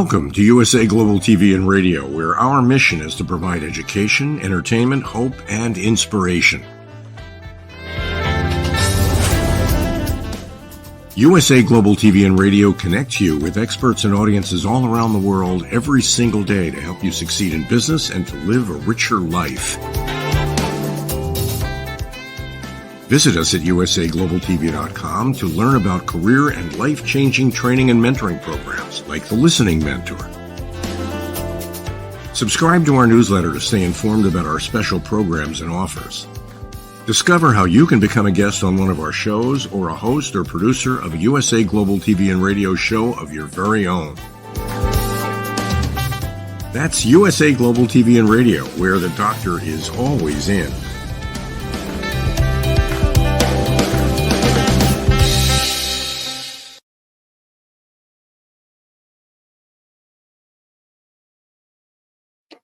Welcome to USA Global TV and Radio, where our mission is to provide education, entertainment, hope, and inspiration. USA Global TV and Radio connects you with experts and audiences all around the world every single day to help you succeed in business and to live a richer life. Visit us at usaglobaltv.com to learn about career and life-changing training and mentoring programs like the Listening Mentor. Subscribe to our newsletter to stay informed about our special programs and offers. Discover how you can become a guest on one of our shows or a host or producer of a USA Global TV and Radio show of your very own. That's USA Global TV and Radio, where the doctor is always in.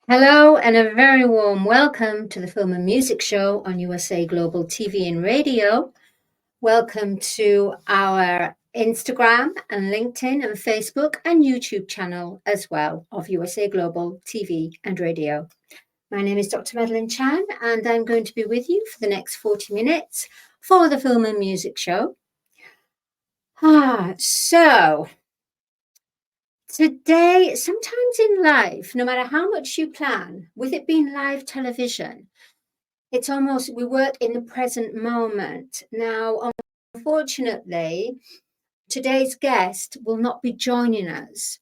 Hello and a very warm welcome to the Film and Music Show on USA Global TV and Radio. Welcome to our Instagram and LinkedIn and Facebook and YouTube channel as well of USA Global TV and Radio. My name is Dr. Madalenechan and I'm going to be with you for the next 40 minutes for the Film and Music Show. Today, sometimes in life, no matter how much you plan, with it being live television, it's almost, we work in the present moment. Now, unfortunately, today's guest will not be joining us,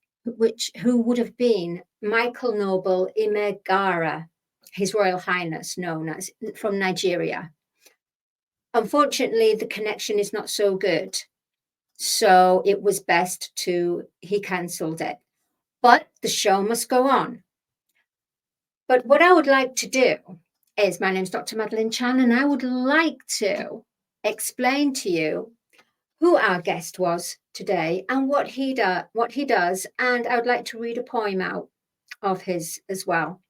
who would have been Michael Noble Emeghara, His Royal Highness, known as, from Nigeria. Unfortunately, the connection is not so good. So it was best he cancelled it. But the show must go on. But what I would like to do is, my name is Dr. Madalenechan, and I would like to explain to you who our guest was today and what he does. And I would like to read a poem out of his as well.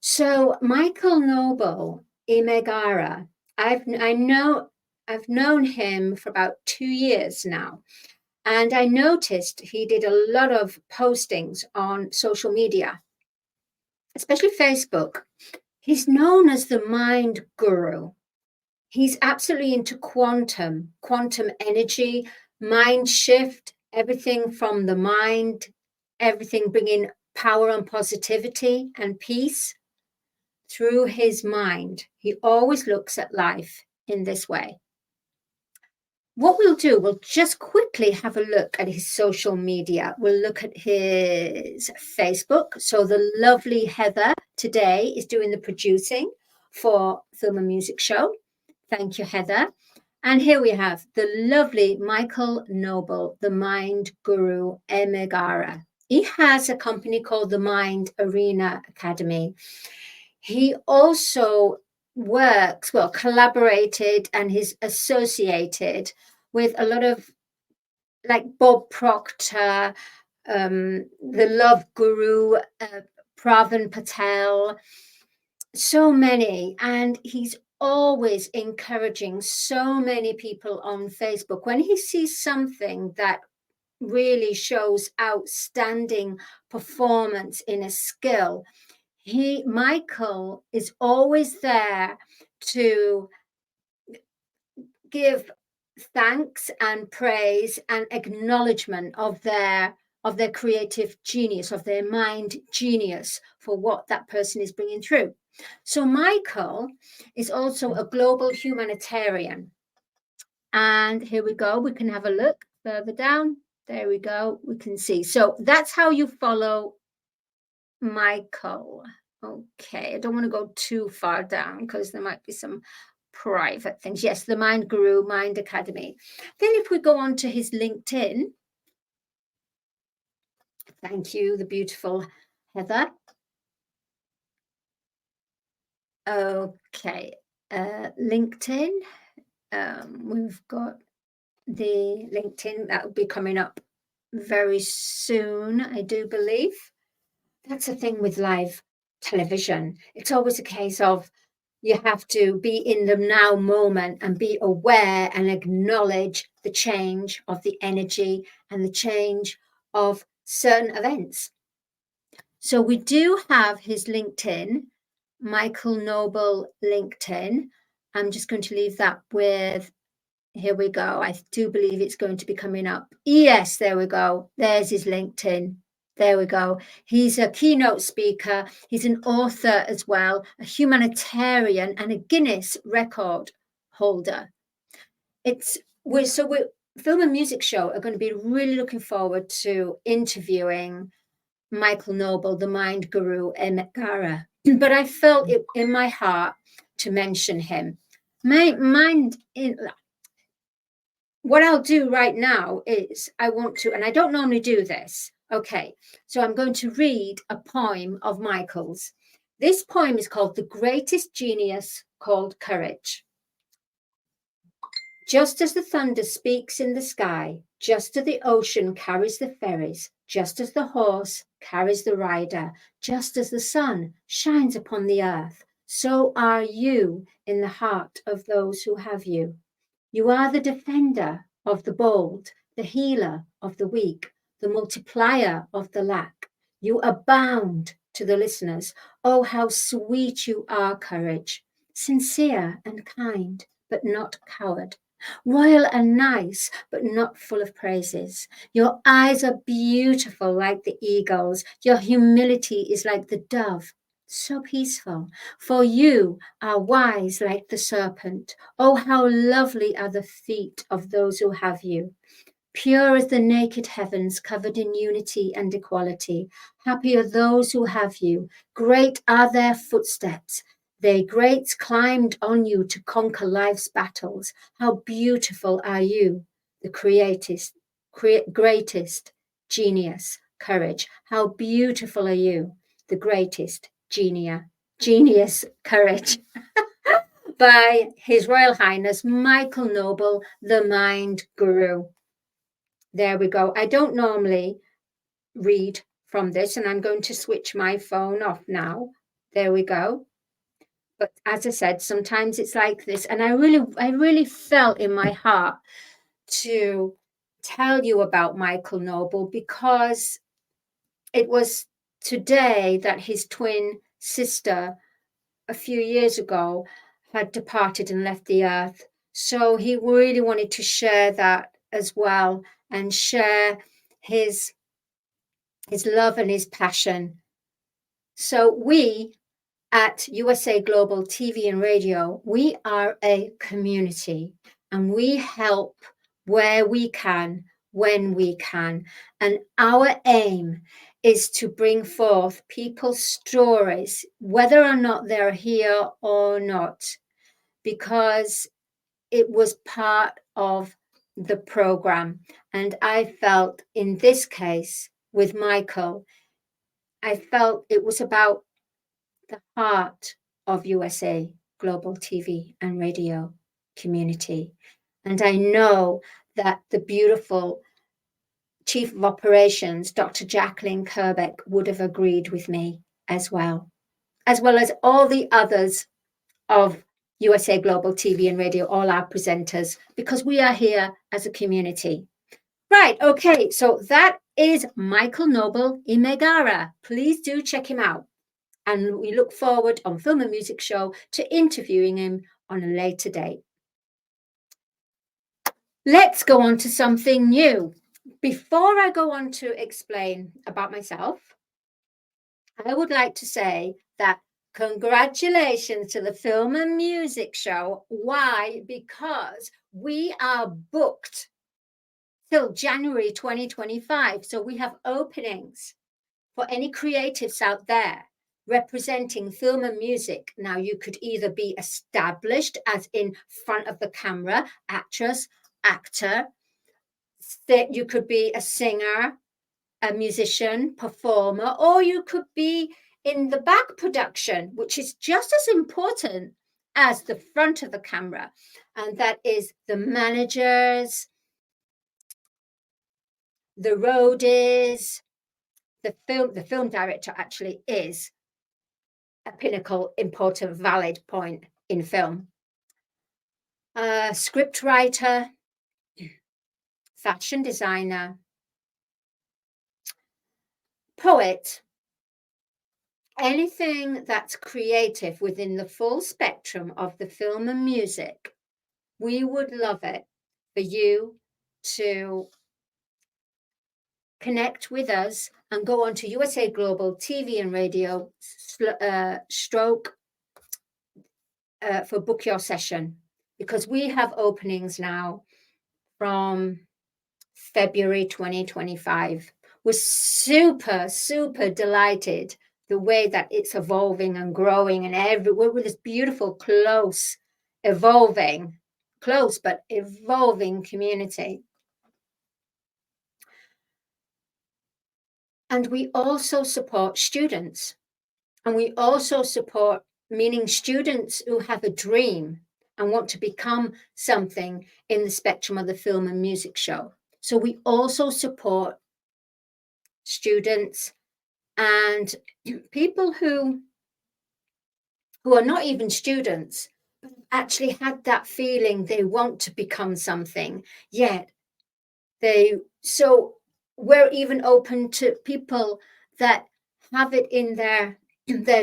So Michael Noble Emeghara, I've known him for about 2 years now, and I noticed he did a lot of postings on social media, especially Facebook. He's known as the mind guru. He's absolutely into quantum energy, mind shift, everything from the mind, everything bringing power and positivity and peace through his mind. He always looks at life in this way. What we'll do, we'll just quickly have a look at his social media. We'll look at his Facebook. So the lovely Heather today is doing the producing for Film and Music Show. Thank you, Heather. And here we have the lovely Michael Noble, the Mind Guru Emeghara. He has a company called the Mind Arena Academy. He also collaborated and is associated with a lot of, like Bob Proctor, the Love Guru, Pravin Patel, so many. And he's always encouraging so many people on Facebook. When he sees something that really shows outstanding performance in a skill, Michael is always there to give thanks and praise and acknowledgement of their creative genius, of their mind genius for what that person is bringing through. So Michael is also a global humanitarian. And here we go. We can have a look further down. There we go. We can see. So that's how you follow Michael. Okay, I don't want to go too far down because there might be some private things. Yes, the Mind Guru, Mind Academy. Then if we go on to his LinkedIn, thank you, the beautiful Heather. Okay, LinkedIn, we've got the LinkedIn that will be coming up very soon, I do believe. That's the thing with live television. It's always a case of you have to be in the now moment and be aware and acknowledge the change of the energy and the change of certain events. So we do have his LinkedIn, Michael Noble LinkedIn. I'm just going to leave that with, here we go. I do believe it's going to be coming up. Yes, there we go. There's his LinkedIn. There we go. He's a keynote speaker. He's an author as well, a humanitarian and a Guinness record holder. We're Film and Music Show are going to be really looking forward to interviewing Michael Noble, the mind guru, Emeghara. But I felt it in my heart to mention him. What I'll do right now is I want to, and I don't normally do this. Okay, so I'm going to read a poem of Michael's. This poem is called The Greatest Genius Called Courage. Just as the thunder speaks in the sky, just as the ocean carries the ferries, just as the horse carries the rider, just as the sun shines upon the earth, so are you in the heart of those who have you. You are the defender of the bold, the healer of the weak, the multiplier of the lack. You abound to the listeners. Oh, how sweet you are, courage, sincere and kind, but not coward. Royal and nice, but not full of praises. Your eyes are beautiful like the eagles. Your humility is like the dove, so peaceful. For you are wise like the serpent. Oh, how lovely are the feet of those who have you. Pure as the naked heavens, covered in unity and equality. Happy are those who have you. Great are their footsteps. Their greats climbed on you to conquer life's battles. How beautiful are you, the greatest genius, courage. How beautiful are you, the greatest genius, courage. By His Royal Highness Michael Noble, the Mind Guru. There we go. I don't normally read from this, and I'm going to switch my phone off now. There we go. But as I said, sometimes it's like this. And I really felt in my heart to tell you about Michael Noble, because it was today that his twin sister a few years ago had departed and left the earth. So he really wanted to share that as well, and share his love and his passion. So we at USA Global TV and Radio, we are a community, and we help where we can, when we can. And our aim is to bring forth people's stories, whether or not they're here or not, because it was part of the program. And I felt in this case with Michael, I felt it was about the heart of USA Global TV and Radio community. And I know that the beautiful Chief of Operations, Dr. Jacqueline Kerbeck, would have agreed with me as well as all the others of USA Global TV and Radio, all our presenters, because we are here as a community. Right, okay, so that is Michael Noble Emeghara. Please do check him out. And we look forward on Film and Music Show to interviewing him on a later date. Let's go on to something new. Before I go on to explain about myself, I would like to say that congratulations to the Film and Music Show. Why? Because we are booked till January 2025. So we have openings for any creatives out there representing film and music. Now, you could either be established, as in front of the camera, actress, actor. You could be a singer, a musician, performer, or you could be in the back production, which is just as important as the front of the camera. And that is the managers, the roadies, the film director actually is a pinnacle, important, valid point in film. Script writer, fashion designer, poet, anything that's creative within the full spectrum of the film and music, we would love it for you to connect with us and go on to USA Global TV and Radio stroke for book your session, because we have openings now from February 2025. We're super, super delighted the way that it's evolving and growing, and we're with this beautiful, close, evolving, close but evolving community. And we also support students, and we also support, meaning students who have a dream and want to become something in the spectrum of the film and music show. So we also support students and people who are not even students, but actually had that feeling they want to become something, yet so we're even open to people that have it in their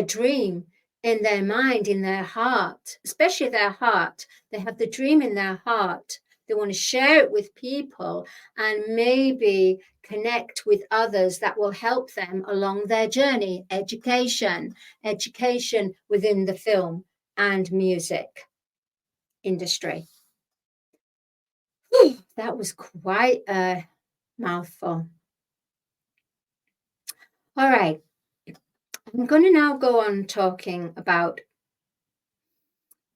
dream, in their mind, in their heart, especially their heart. They have the dream in their heart. They want to share it with people and maybe connect with others that will help them along their journey. Education within the film and music industry. Whew, that was quite a mouthful. All right. I'm going to now go on talking about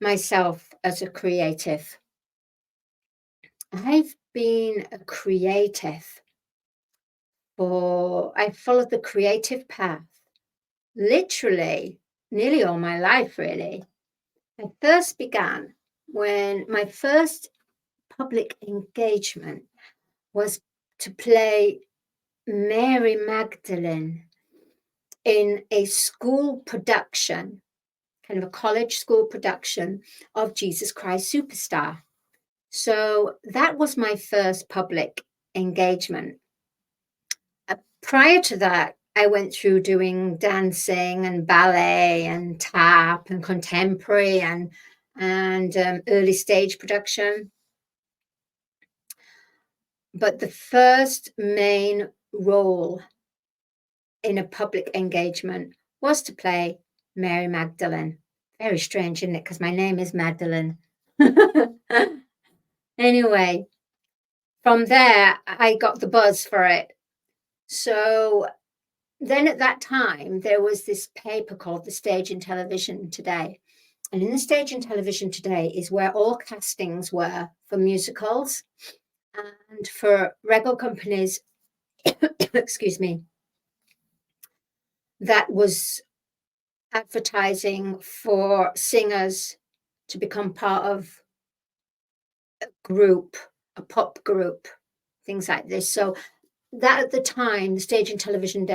myself as a creative. I've been a creative I followed the creative path literally nearly all my life, really. I first began when my first public engagement was to play Mary Magdalene in a school production, kind of a college school production of Jesus Christ Superstar. So that was my first public engagement. Prior to that, I went through doing dancing and ballet and tap and contemporary and early stage production. But the first main role in a public engagement was to play Mary Magdalene. Very strange, isn't it? Because my name is Madeleine. Anyway, from there, I got the buzz for it. So then at that time, there was this paper called The Stage and Television Today. And in The Stage and Television Today is where all castings were for musicals and for record companies, excuse me, that was advertising for singers to become part of a group, a pop group, things like this. So that at the time, the Stage and Television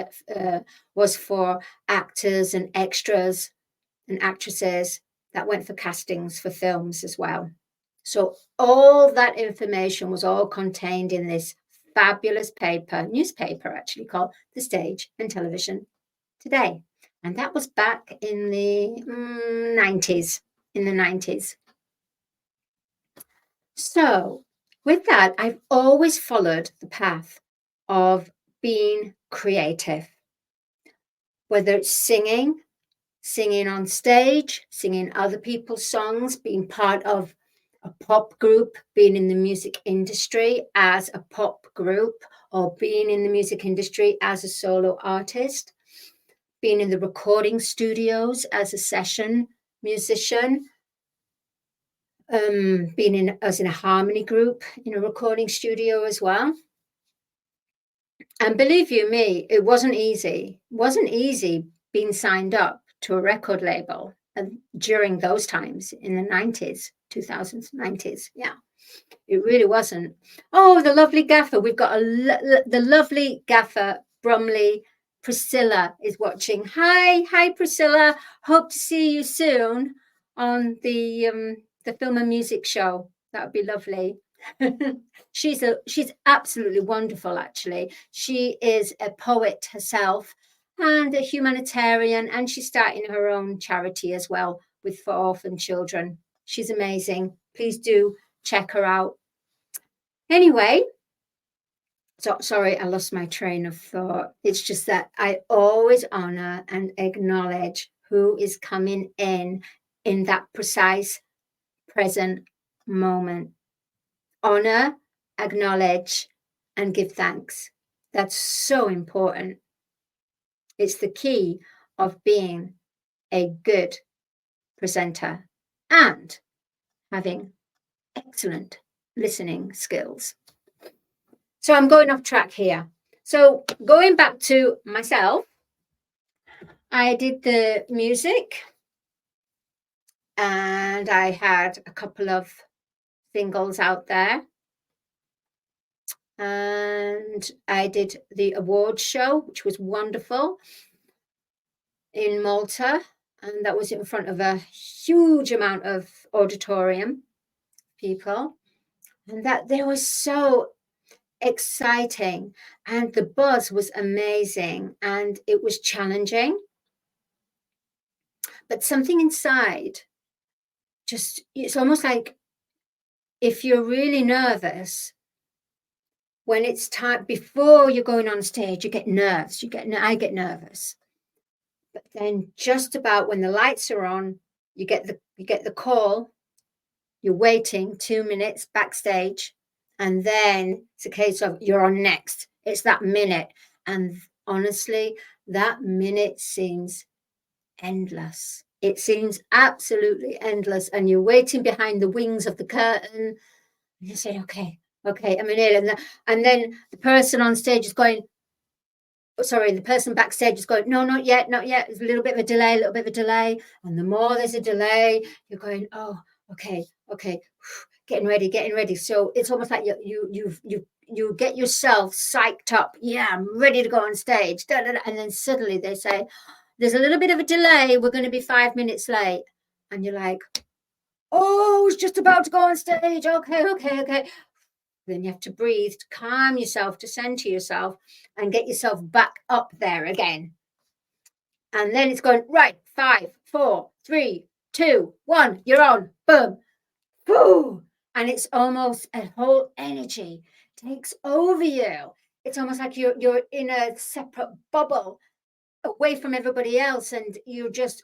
was for actors and extras and actresses that went for castings for films as well. So all that information was all contained in this fabulous newspaper actually, called The Stage and Television Today. And that was back in the 90s, So with that, I've always followed the path of being creative, whether it's singing on stage, singing other people's songs, being part of a pop group, being in the music industry as a pop group, or being in the music industry as a solo artist, being in the recording studios as a session musician, being in a harmony group in a recording studio as well. And believe you me, it wasn't easy. It wasn't easy being signed up to a record label during those times in the 90s, 2000s, 90s. Yeah, it really wasn't. Oh, the lovely gaffer. We've got the lovely gaffer, Bromley. Priscilla is watching. Hi, Priscilla. Hope to see you soon on the film and music show That would be lovely. She's absolutely wonderful, actually. She is a poet herself and a humanitarian, and she's starting her own charity as well for orphan children. She's amazing. Please do check her out. Anyway, so sorry, I lost my train of thought. It's just that I always honor and acknowledge who is coming in that precise present moment. Honor, acknowledge, and give thanks. That's so important. It's the key of being a good presenter and having excellent listening skills. So I'm going off track here. So going back to myself, I did the music and I had a couple of singles out there. And I did the awards show, which was wonderful, in Malta. And that was in front of a huge amount of auditorium people. And that they were so exciting. And the buzz was amazing. And it was challenging. But something inside, it's almost like if you're really nervous, when it's time before you're going on stage, you get nerves. I get nervous. But then just about when the lights are on, you get the call. You're waiting 2 minutes backstage, and then it's a case of you're on next. It's that minute, and honestly, that minute seems endless. It seems absolutely endless, and you're waiting behind the wings of the curtain. And you say, okay, I'm in it. And then the person on stage is going, the person backstage is going, no, not yet. There's a little bit of a delay. And the more there's a delay, you're going, oh, okay, getting ready. So it's almost like you get yourself psyched up. Yeah, I'm ready to go on stage. And then suddenly they say, there's a little bit of a delay. We're going to be 5 minutes late. And you're like, oh, I was just about to go on stage. Okay. Then you have to breathe, to calm yourself, to center yourself and get yourself back up there again. And then it's going, right, 5, 4, 3, 2, 1, you're on, boom, boom. And it's almost a whole energy takes over you. It's almost like you're in a separate bubble away from everybody else, and you're just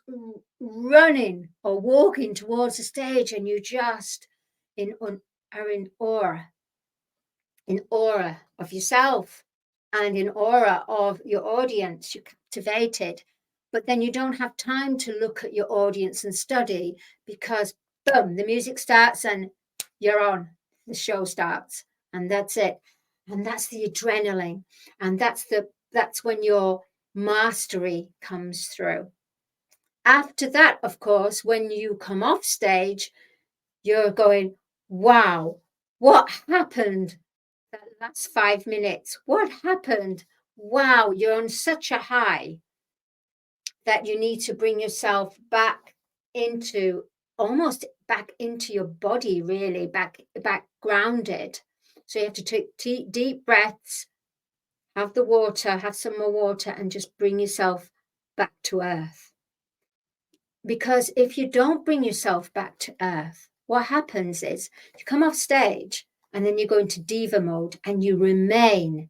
running or walking towards the stage, and you just are in awe of yourself and in awe of your audience. You're captivated, but then you don't have time to look at your audience and study, because boom, the music starts and you're on. The show starts, and that's it. And that's the adrenaline, and that's when your mastery comes through. After that, of course, when you come off stage, you're going, wow, what happened that last 5 minutes? What happened? Wow, you're on such a high that you need to bring yourself back into your body, really, back grounded. So you have to take deep breaths, have some more water, and just bring yourself back to earth. Because if you don't bring yourself back to earth, what happens is you come off stage and then you go into diva mode and you remain.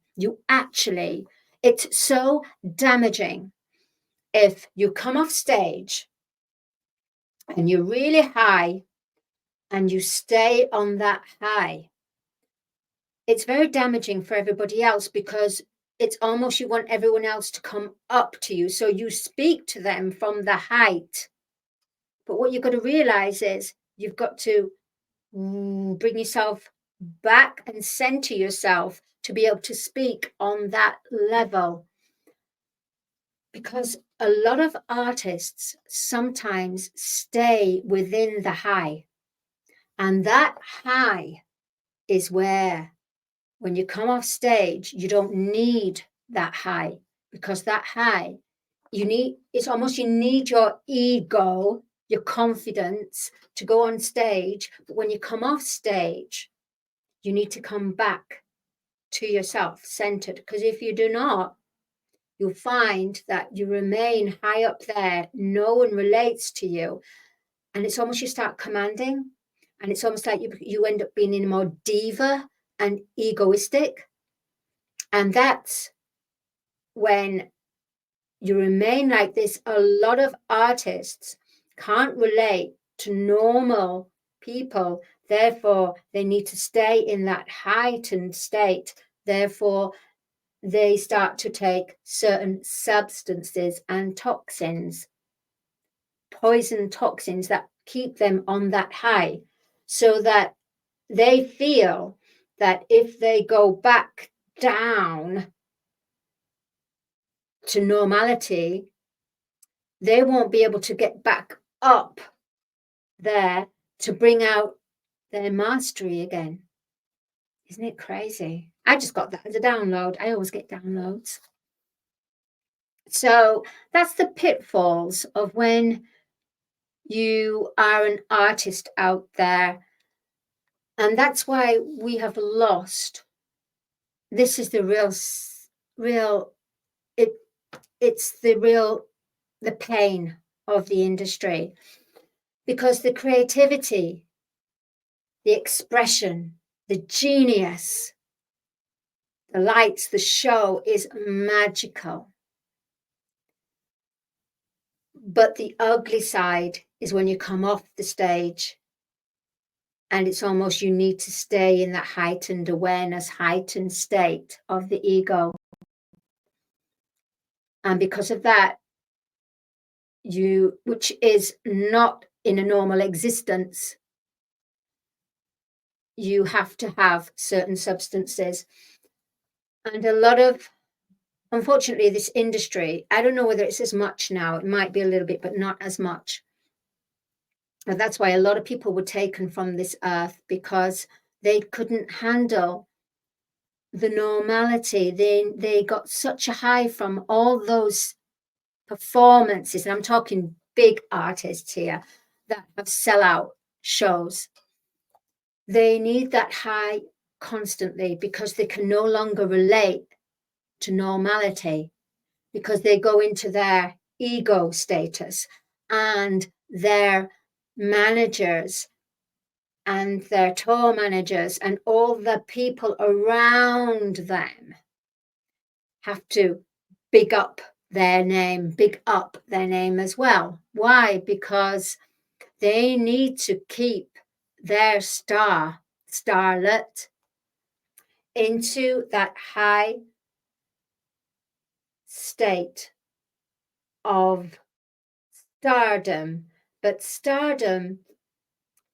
It's so damaging if you come off stage and you're really high and you stay on that high. It's very damaging for everybody else, because it's almost you want everyone else to come up to you. So you speak to them from the height. But what you've got to realize is you've got to bring yourself back and center yourself to be able to speak on that level. Because a lot of artists sometimes stay within the high. And that high is where, when you come off stage, you don't need that high, because that high, you need your ego, your confidence to go on stage. But when you come off stage, you need to come back to yourself, centered. Because if you do not, you'll find that you remain high up there. No one relates to you. And it's almost you start commanding. And it's almost like you end up being in a more diva and egoistic. And that's when you remain like this. A lot of artists can't relate to normal people. Therefore, they need to stay in that heightened state. Therefore, they start to take certain substances and toxins, poison toxins that keep them on that high, so that they feel that if they go back down to normality, they won't be able to get back up there to bring out their mastery again. Isn't it crazy? I just got that as a download. I always get downloads. So that's the pitfalls of when you are an artist out there. And that's why we have lost. This is the the pain of the industry, because the creativity, the expression, the genius, the lights, the show is magical. But the ugly side is when you come off the stage and it's almost you need to stay in that heightened awareness, heightened state of the ego. And because of that, which is not in a normal existence, you have to have certain substances. And a lot of, unfortunately, this industry, I don't know whether it's as much now, it might be a little bit, but not as much. And that's why a lot of people were taken from this earth, because they couldn't handle the normality. They got such a high from all those performances, and I'm talking big artists here that have sellout shows. They need that high constantly because they can no longer relate to normality, because they go into their ego status, and their managers and their tour managers and all the people around them have to big up their name as well. Why? Because they need to keep their starlet into that high state of stardom, but stardom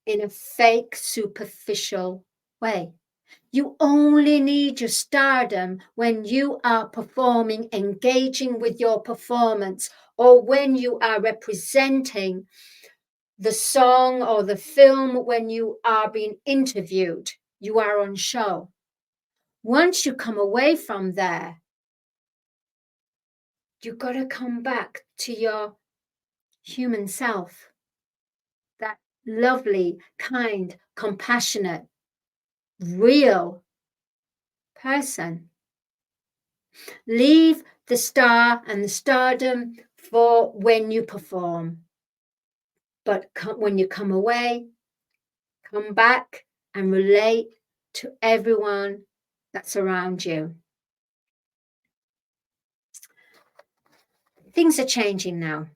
in a fake, superficial way. You only need your stardom when you are performing, engaging with your performance, or when you are representing the song or the film, when you are being interviewed, you are on show. Once you come away from there, you've got to come back to your human self, that lovely, kind, compassionate, real person. Leave the star and the stardom for when you perform. But when you come away, come back and relate to everyone that's around you. Things are changing now.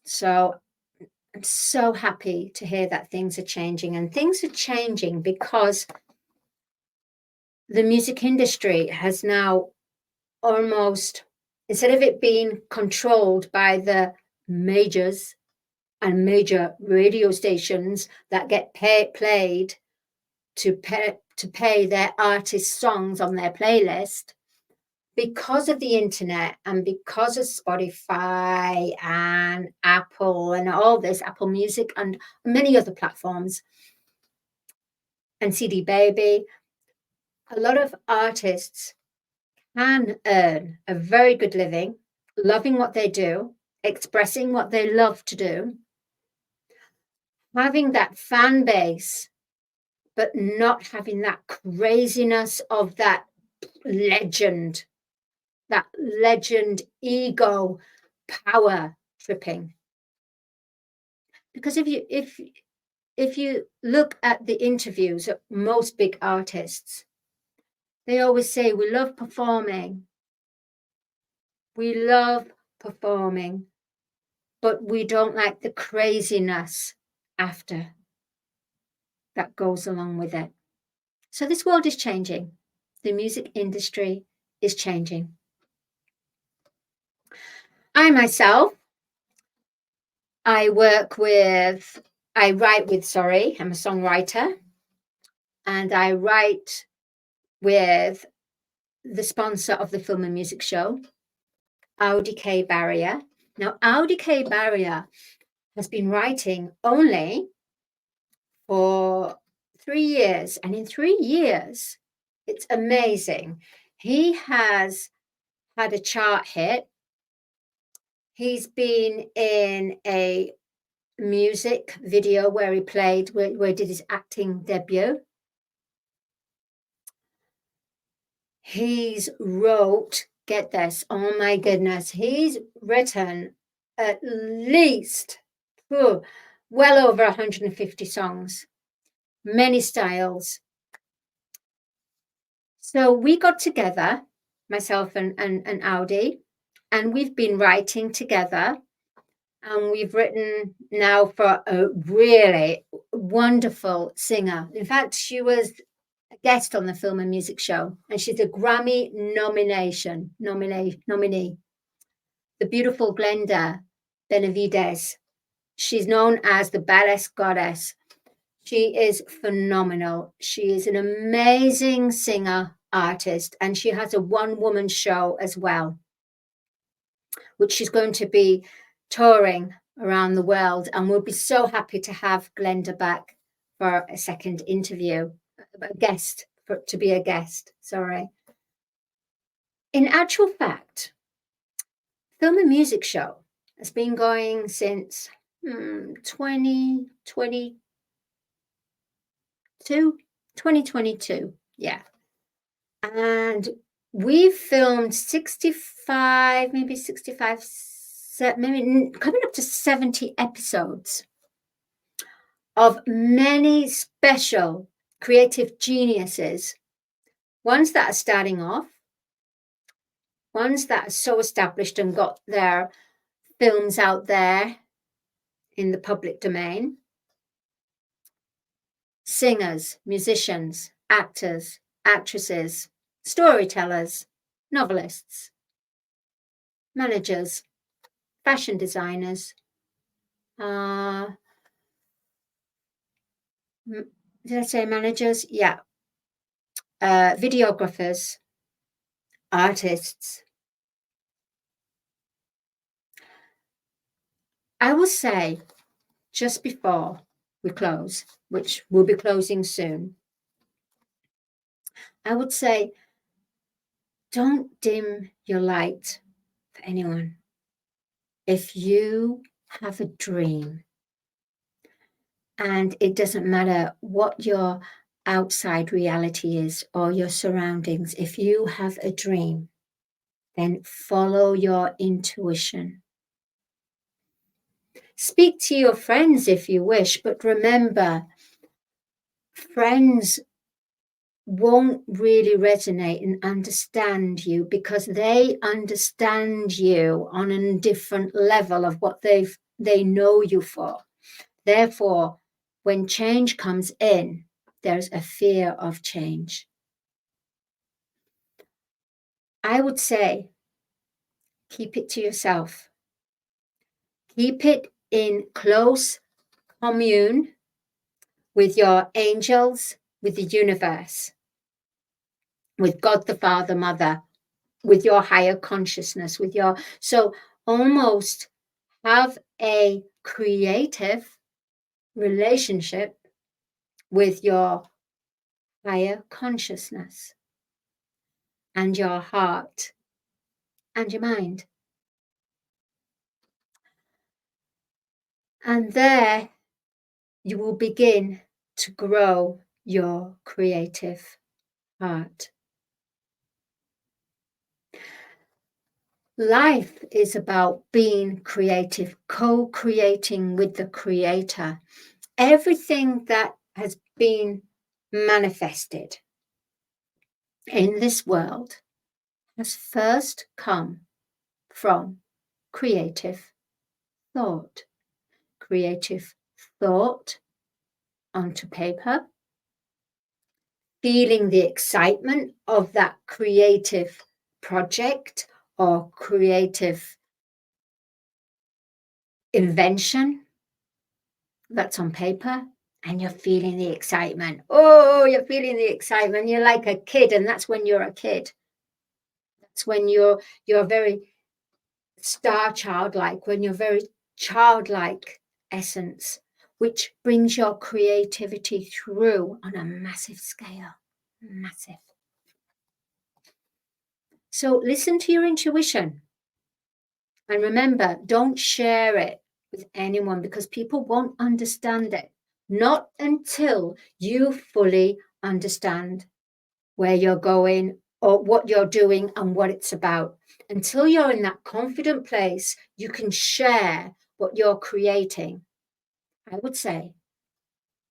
So I'm so happy to hear that things are changing. And things are changing because the music industry has now almost, instead of it being controlled by the majors and major radio stations that get played to pay their artists' songs on their playlist, because of the internet and because of Spotify and Apple and all this, Apple Music and many other platforms, and CD Baby, a lot of artists can earn a very good living, loving what they do, expressing what they love to do, having that fan base, but not having that craziness of that legend ego power tripping. Because if you look at the interviews of most big artists, they always say, we love performing. We love performing, but we don't like the craziness after that goes along with it. So this world is changing. The music industry is changing. I myself, I'm a songwriter, and I write with the sponsor of the film and music show, Audi K. Barrier. Now, Audi K. Barrier has been writing only for 3 years, and in 3 years, it's amazing. He has had a chart hit. He's been in a music video where he did his acting debut. He's wrote, get this, oh my goodness, he's written at least well over 150 songs, many styles. So we got together, myself and Audi, and we've been writing together. And we've written now for a really wonderful singer. In fact, she was a guest on the film and music show, and she's a Grammy nominee. The beautiful Glenda Benavides. She's known as the Badass Goddess. She is phenomenal. She is an amazing singer, artist, and she has a one-woman show as well, which she's going to be touring around the world, and we'll be so happy to have Glenda back for a second interview, to be a guest, sorry. In actual fact, film and music show has been going since 2022, yeah. And we've filmed 65, maybe coming up to 70 episodes of many special creative geniuses, ones that are starting off, ones that are so established and got their films out there in the public domain, singers, musicians, actors, actresses, storytellers, novelists, managers, fashion designers, did I say managers? Yeah. Videographers, artists. I will say, just before we close, which will be closing soon, I would say, don't dim your light for anyone. If you have a dream, and it doesn't matter what your outside reality is or your surroundings, if you have a dream, then follow your intuition. Speak to your friends if you wish, but remember, friends won't really resonate and understand you because they understand you on a different level of what they know you for. Therefore, when change comes in, there's a fear of change. I would say, keep it to yourself. Keep it in close commune with your angels, with the universe, with God the Father, Mother, with your higher consciousness, so almost have a creative relationship with your higher consciousness and your heart and your mind. And there you will begin to grow your creative heart. Life is about being creative, co-creating with the Creator. Everything that has been manifested in this world has first come from creative thought. Creative thought onto paper, feeling the excitement of that creative project or creative invention that's on paper, and you're feeling the excitement. Oh, you're feeling the excitement. You're like a kid, and that's when you're a kid. That's when you're very star childlike, when you're very childlike essence, which brings your creativity through on a massive scale. Massive. So listen to your intuition. And remember, don't share it with anyone because people won't understand it. Not until you fully understand where you're going or what you're doing and what it's about. Until you're in that confident place, you can share what you're creating. I would say,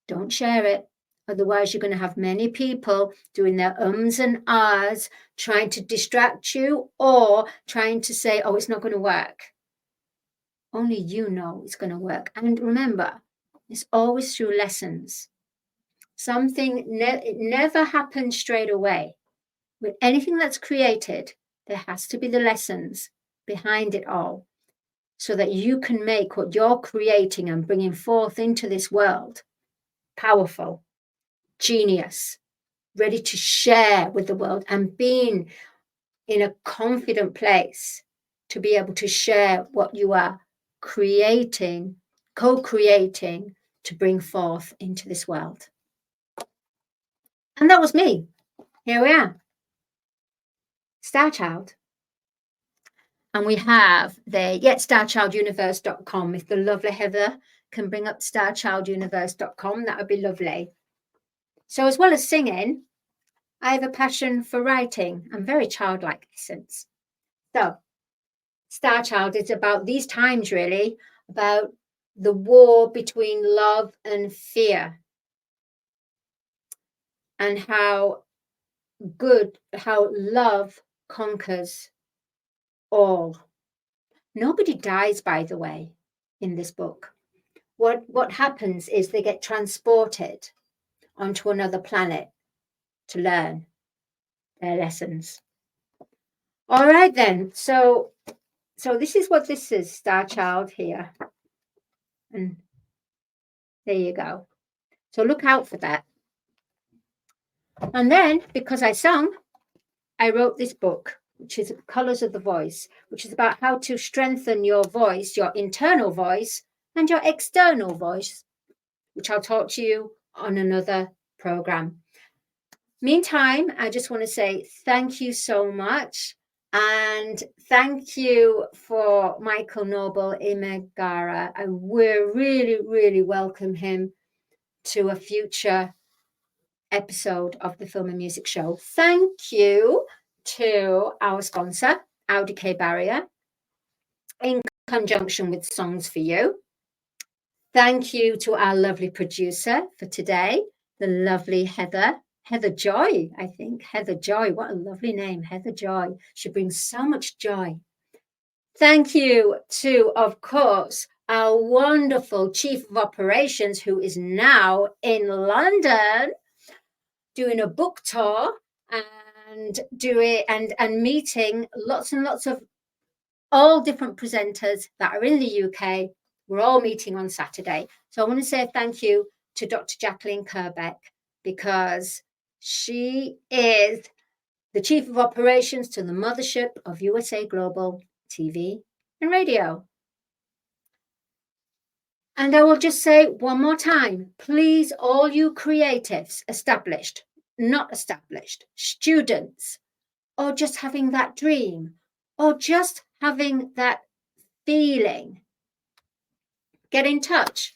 don't share it. Otherwise, you're going to have many people doing their ums and ahs, trying to distract you or trying to say, oh, it's not going to work. Only you know it's going to work. And remember, it's always through lessons. It never happens straight away. With anything that's created, there has to be the lessons behind it all so that you can make what you're creating and bringing forth into this world powerful, genius, ready to share with the world and being in a confident place to be able to share what you are creating, co-creating to bring forth into this world. And that was me. Here we are. Star Child. And we have the starchilduniverse.com. If the lovely Heather can bring up starchilduniverse.com, that would be lovely. So as well as singing, I have a passion for writing and very childlike essence. So Star Child is about these times, really, about the war between love and fear and how love conquers all. Nobody dies, by the way, in this book. What happens is they get transported onto another planet to learn their lessons. All right, then. So this is what this is, Star Child here. And there you go. So look out for that. And then, because I sung, I wrote this book, which is Colors of the Voice, which is about how to strengthen your voice, your internal voice, and your external voice, which I'll talk to you on another program. Meantime, I just want to say thank you so much. And thank you for Michael Noble, Emeghara. I will really, really welcome him to a future episode of the Film and Music Show. Thank you to our sponsor, Audi K Barrier, in conjunction with Songs for You. Thank you to our lovely producer for today, the lovely Heather Joy, I think. Heather Joy, what a lovely name, Heather Joy. She brings so much joy. Thank you to, of course, our wonderful Chief of Operations, who is now in London doing a book tour and meeting lots and lots of all different presenters that are in the UK. We're all meeting on Saturday. So I want to say thank you to Dr. Jacqueline Kerbeck, because she is the Chief of Operations to the mothership of USA Global TV and Radio. And I will just say one more time, please, all you creatives, established, not established, students, or just having that dream, or just having that feeling, get in touch.